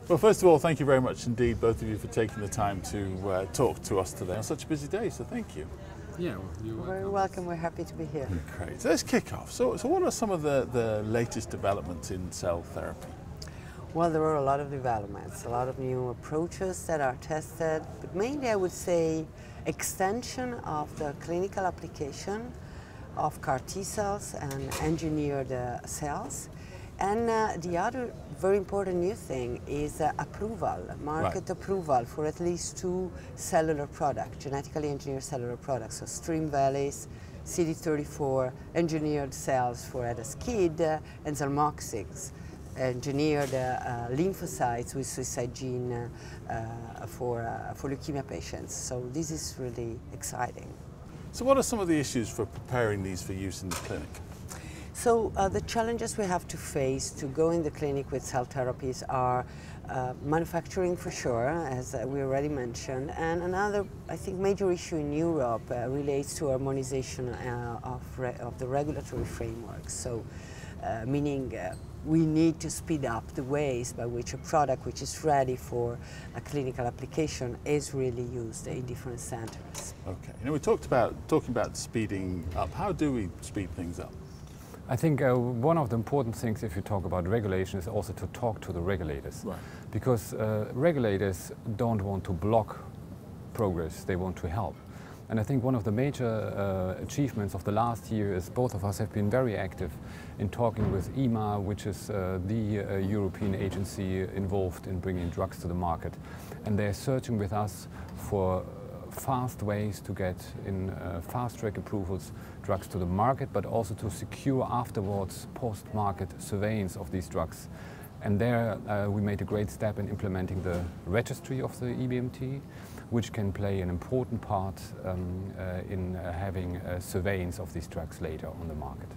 Well, first of all, thank you very much indeed, both of you, for taking the time to talk to us today on such a busy day, so thank you. Yeah, well, you're very welcome. We're happy to be here. Great. So let's kick off. So what are some of the latest developments in cell therapy? Well, there are a lot of developments, a lot of new approaches that are tested, but mainly I would say extension of the clinical application of CAR T cells and engineered cells. And the other very important new thing is approval, market approval for at least 2 cellular products, genetically engineered cellular products, so Stream Valleys, CD34 engineered cells for ADAS-KID, and Zalmoxis, engineered lymphocytes with suicide gene for leukemia patients. So this is really exciting. So what are some of the issues for preparing these for use in the clinic? So the challenges we have to face to go in the clinic with cell therapies are manufacturing for sure, as we already mentioned, and another, I think, major issue in Europe relates to harmonization of the regulatory framework. So meaning we need to speed up the ways by which a product which is ready for a clinical application is really used in different centers. Okay, we talking about speeding up. How do we speed things up? I think one of the important things, if you talk about regulation, is also to talk to the regulators. Right. Because regulators don't want to block progress, they want to help. And I think one of the major achievements of the last year is both of us have been very active in talking with EMA, which is the European agency involved in bringing drugs to the market. And they're searching with us for fast ways to get in fast-track approvals drugs to the market, but also to secure afterwards post-market surveillance of these drugs. And there we made a great step in implementing the registry of the EBMT, which can play an important part in having surveillance of these drugs later on the market.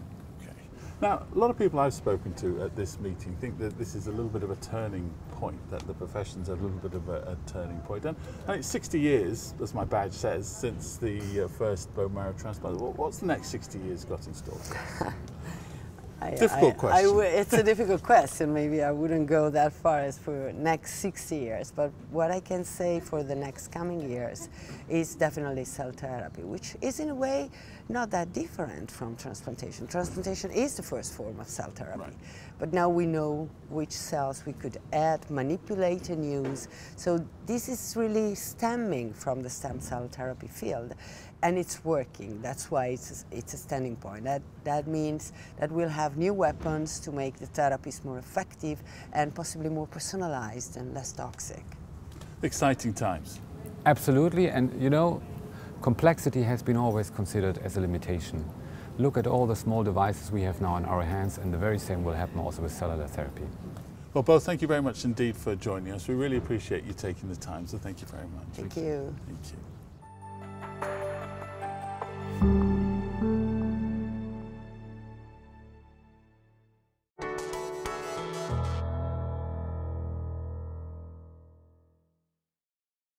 Now, a lot of people I've spoken to at this meeting think that this is a little bit of a turning point, that the profession's a little bit of a turning point. And it's 60 years, as my badge says, since the first bone marrow transplant. What's the next 60 years got in store? Difficult question. It's a difficult question. Maybe I wouldn't go that far as for next 60 years, but what I can say for the next coming years is definitely cell therapy, which is in a way not that different from transplantation. Transplantation is the first form of cell therapy, right. But now we know which cells we could add, manipulate and use. So this is really stemming from the stem cell therapy field. And it's working. That's why it's a standing point. That means that we'll have new weapons to make the therapies more effective and possibly more personalized and less toxic. Exciting times. Absolutely, and you know, complexity has been always considered as a limitation. Look at all the small devices we have now in our hands, and the very same will happen also with cellular therapy. Well, both, thank you very much indeed for joining us. We really appreciate you taking the time, so thank you very much. Thank you. Thank you.